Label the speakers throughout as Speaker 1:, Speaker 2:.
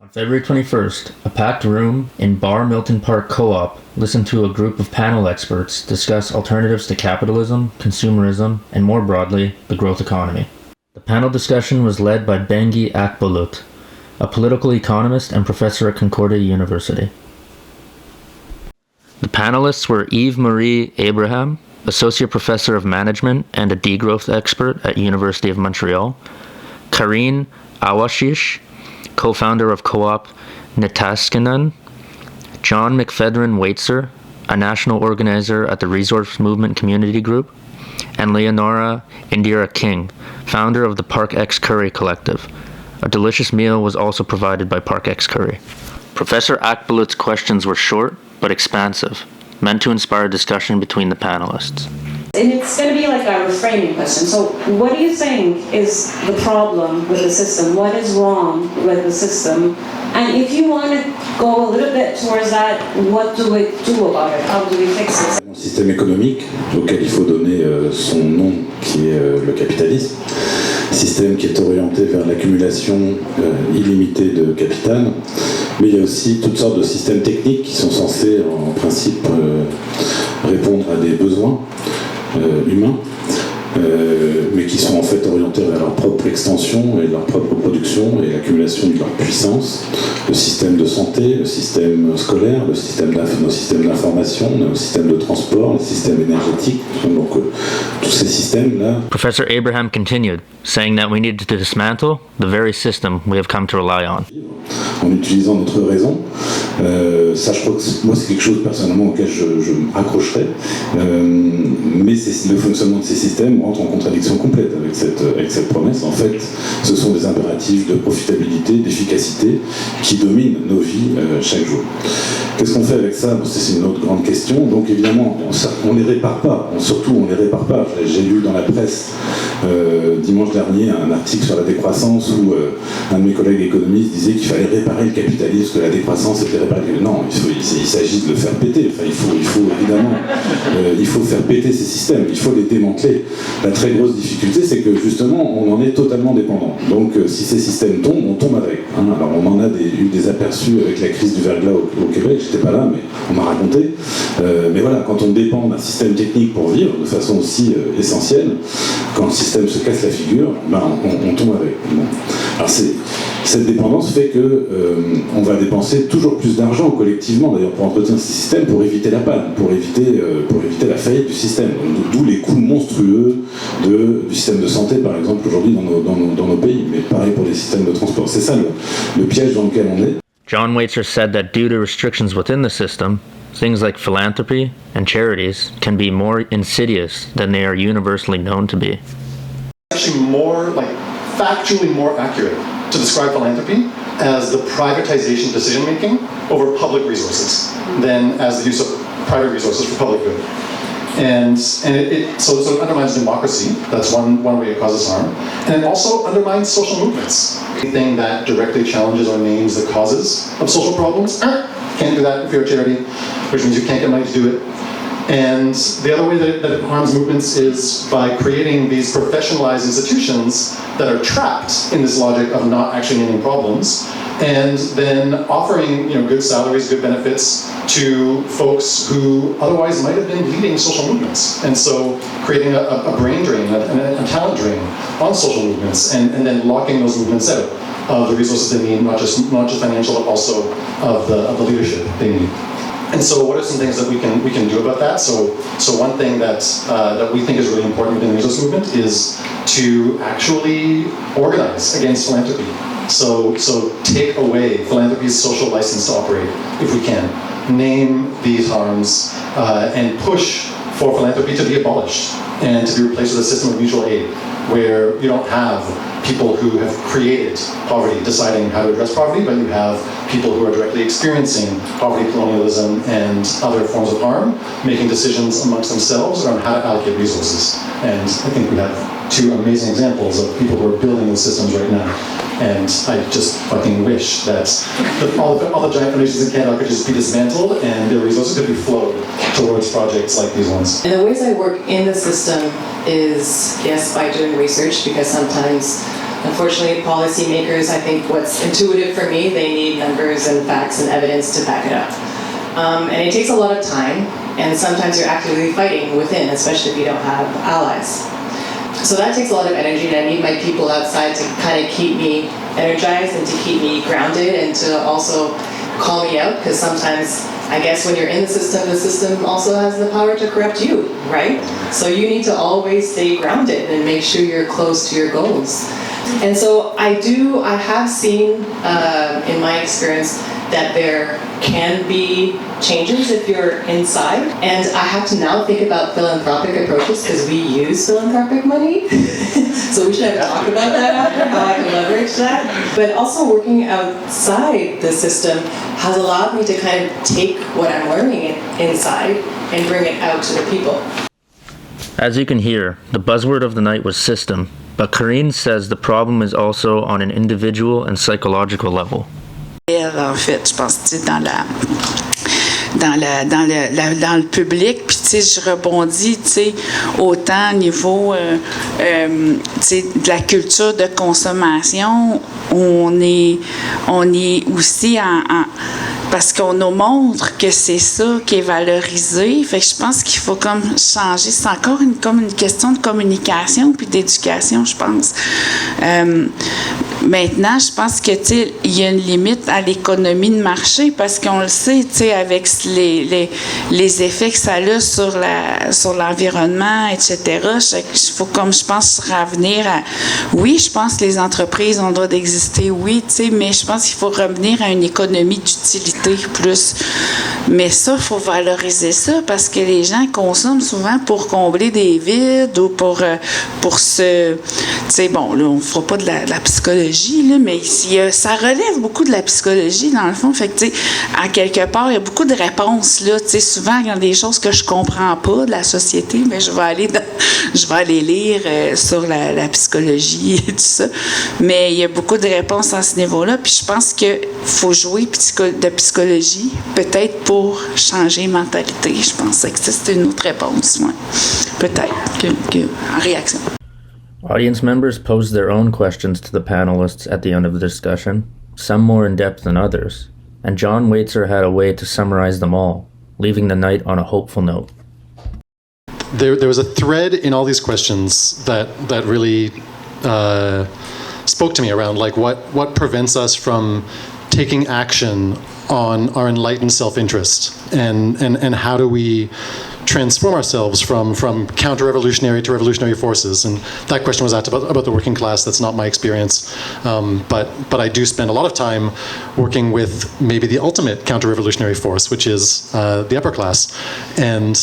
Speaker 1: On February 21st, a packed room in Bar Milton Parc Co-op listened to a group of panel experts discuss alternatives to capitalism, consumerism, and more broadly, the growth economy. The panel discussion was led by Bengi Akbulut, a political economist and professor at Concordia University. The panelists were Yves Marie Abraham, associate professor of management and a degrowth expert at University of Montreal, Karine, Awashish, co-founder of Co-op Nitaskinan, Jon Mcphedran-Waitzer, a national organizer at the Resource Movement Community Group, and Leonora Indira King, founder of the Parc Ex Curry Collective. A delicious meal was also provided by Parc Ex Curry. Professor Akbulut's questions were short but expansive, meant to inspire discussion between the panelists.
Speaker 2: And it's going to be like a reframing question. So what do you think is the problem with the system? What is wrong with the system? And if you want to go a little bit towards that, what do we do about it? How do we fix it?
Speaker 3: Le système économique auquel il faut donner son nom, qui est le capitalisme, système qui est orienté vers l'accumulation illimitée de capital, mais il y a aussi toutes sortes de systèmes techniques qui sont censés en principe répondre à des besoins humains, mais qui sont en fait orientés vers leur propre extension et leur propre production et l'accumulation de leur puissance. Le système de santé, le système scolaire, nos systèmes d'information, le système de transport, le système énergétique, donc tous ces systèmes-là.
Speaker 1: Professor Abraham continued, saying that we needed to dismantle the very system we have come to rely on.
Speaker 3: En utilisant notre raison, ça je crois que moi c'est quelque chose personnellement auquel je m'accrocherais, mais le fonctionnement de ces systèmes rentre en contradiction complète avec cette promesse. En fait, ce sont des impératifs de profitabilité, d'efficacité qui dominent nos vies chaque jour. Qu'est-ce qu'on fait avec ça? C'est une autre grande question. Donc évidemment, on ne les répare pas. Surtout, on ne les répare pas. J'ai lu dans la presse dimanche dernier un article sur la décroissance où un de mes collègues économistes disait qu'il fallait réparer le capitalisme, que la décroissance était réparée. Non, il s'agit de le faire péter. Enfin, il faut évidemment il faut faire péter ces systèmes. Il faut les démanteler. La très grosse difficulté, c'est que justement, on en est totalement dépendant. Donc si ces systèmes tombent, on tombe avec. Alors on en a eu des aperçus avec la crise du verglas au Québec. J'étais pas là, mais on m'a raconté. Mais voilà, quand on dépend d'un système technique pour vivre de façon aussi essentielle, quand le système se casse la figure, on tombe avec. Bon. Alors cette dépendance fait que on va dépenser toujours plus d'argent collectivement, d'ailleurs, pour entretenir ces systèmes, pour éviter la panne, pour éviter la faillite du système. D'où les coûts monstrueux du système de santé, par exemple, aujourd'hui dans nos pays, mais pareil pour les systèmes de transport. C'est ça le piège dans lequel on est.
Speaker 1: Jon Mcphedran said that due to restrictions within the system, things like philanthropy and charities can be more insidious than they are universally known to be.
Speaker 4: Actually factually more accurate to describe philanthropy as the privatization decision-making over public resources than as the use of private resources for public good. And so it undermines democracy. That's one way it causes harm. And it also undermines social movements. Anything that directly challenges or names the causes of social problems, can't do that if you're a charity, which means you can't get money to do it. And the other way that it harms movements is by creating these professionalized institutions that are trapped in this logic of not actually naming problems, and then offering good salaries, good benefits to folks who otherwise might have been leading social movements. And so creating a brain drain, a talent drain on social movements, and then locking those movements out of the resources they need, not just financial, but also of the leadership they need. And so what are some things that we can do about that? So one thing that we think is really important within the resource movement is to actually organize against philanthropy. So take away philanthropy's social license to operate, if we can. Name these harms and push for philanthropy to be abolished and to be replaced with a system of mutual aid where you don't have people who have created poverty deciding how to address poverty, but you have people who are directly experiencing poverty, colonialism, and other forms of harm, making decisions amongst themselves around how to allocate resources. And I think we have two amazing examples of people who are building those systems right now. And I just fucking wish that all the giant foundations in Canada could just be dismantled and their resources could be flowed towards projects like these ones.
Speaker 5: And the ways I work in the system is, yes, by doing research, because sometimes, unfortunately, policymakers, I think what's intuitive for me, they need numbers and facts and evidence to back it up. And it takes a lot of time, and sometimes you're actively fighting within, especially if you don't have allies. So that takes a lot of energy, and I need my people outside to kind of keep me energized and to keep me grounded and to also call me out, because sometimes, I guess when you're in the system also has the power to corrupt you, right? So you need to always stay grounded and make sure you're close to your goals. And so I have seen in my experience that there can be changes if you're inside. And I have to now think about philanthropic approaches because we use philanthropic money. So we should have a talk about that after, how I can leverage that. But also working outside the system has allowed me to kind of take what I'm learning inside and bring it out to the people.
Speaker 1: As you can hear, the buzzword of the night was system, but Karine says the problem is also on an individual and psychological level.
Speaker 6: En fait, je pense que dans le public, puis tu sais, je rebondis, tu sais, autant au niveau tu sais, de la culture de consommation, on est aussi parce qu'on nous montre que c'est ça qui est valorisé. Fait que je pense qu'il faut comme changer. C'est encore une question de communication puis d'éducation, je pense. Maintenant, je pense que, tu sais, il y a une limite à l'économie de marché parce qu'on le sait, tu sais, avec les effets que ça a sur l'environnement, etc. Il faut, comme je pense, revenir à... Oui, je pense que les entreprises ont le droit d'exister, oui, tu sais, mais je pense qu'il faut revenir à une économie d'utilité plus. Mais ça, il faut valoriser ça parce que les gens consomment souvent pour combler des vides ou pour se... Tu sais, bon, là, on ne fera pas de la psychologie, là, mais ça relève beaucoup de la psychologie, dans le fond. Fait que, tu sais, à quelque part, il y a beaucoup de réponses, là. Tu sais, souvent, il y a des choses que je comprends pas de la société, mais je vais aller lire sur la psychologie et tout ça. Mais il y a beaucoup de réponses à ce niveau-là. Puis je pense qu'il faut jouer de psychologie, peut-être pour changer mentalité. Je pense que c'est une autre réponse, ouais. Peut-être en réaction.
Speaker 1: Audience members posed their own questions to the panelists at the end of the discussion, some more in depth than others, and Jon Mcphedran had a way to summarize them all, leaving the night on a hopeful note.
Speaker 4: There was a thread in all these questions that really spoke to me around like what prevents us from taking action on our enlightened self-interest and how do we transform ourselves from counter-revolutionary to revolutionary forces. And that question was asked about the working class. That's not my experience. But I do spend a lot of time working with maybe the ultimate counter-revolutionary force, which is the upper class, and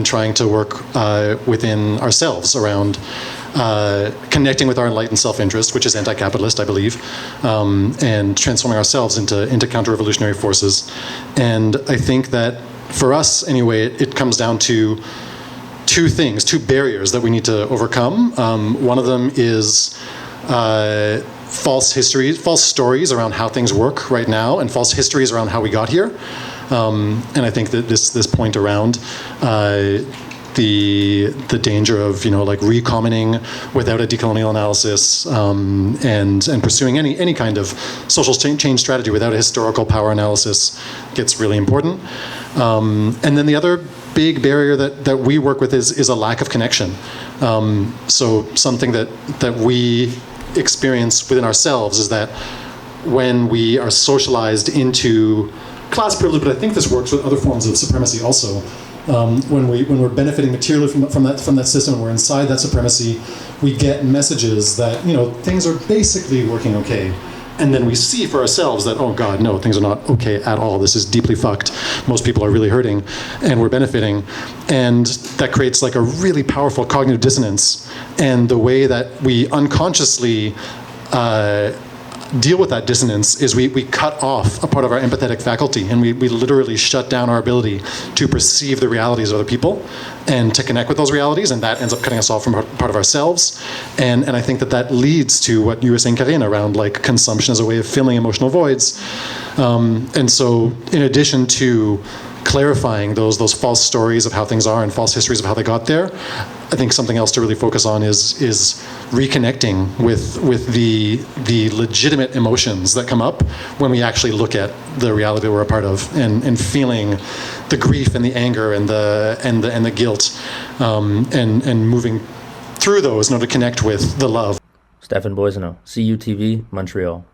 Speaker 4: trying to work within ourselves around connecting with our enlightened self-interest, which is anti-capitalist, I believe, and transforming ourselves into counter-revolutionary forces. And I think that for us, anyway, it comes down to two barriers that we need to overcome. One of them is false stories around how things work right now, and false histories around how we got here. And I think that this point around the danger of like recommoning without a decolonial analysis, and pursuing any kind of social change strategy without a historical power analysis gets really important. And then the other big barrier that we work with is a lack of connection. So something that we experience within ourselves is that when we are socialized into class privilege, but I think this works with other forms of supremacy also. When we're benefiting materially from that system, we're inside that supremacy, we get messages that things are basically working okay. And then we see for ourselves that, oh God, no, things are not okay at all. This is deeply fucked. Most people are really hurting, and we're benefiting. And that creates like a really powerful cognitive dissonance. And the way that we unconsciously deal with that dissonance is we cut off a part of our empathetic faculty, and we literally shut down our ability to perceive the realities of other people and to connect with those realities, and that ends up cutting us off from part of ourselves. And I think that leads to what you were saying, Karine, around like consumption as a way of filling emotional voids. And so in addition to clarifying those false stories of how things are and false histories of how they got there, I think something else to really focus on is reconnecting with the legitimate emotions that come up when we actually look at the reality that we're a part of, and feeling the grief and the anger and the guilt, and moving through those in order to connect with the love.
Speaker 1: Stefan Boisano, CUTV, Montreal.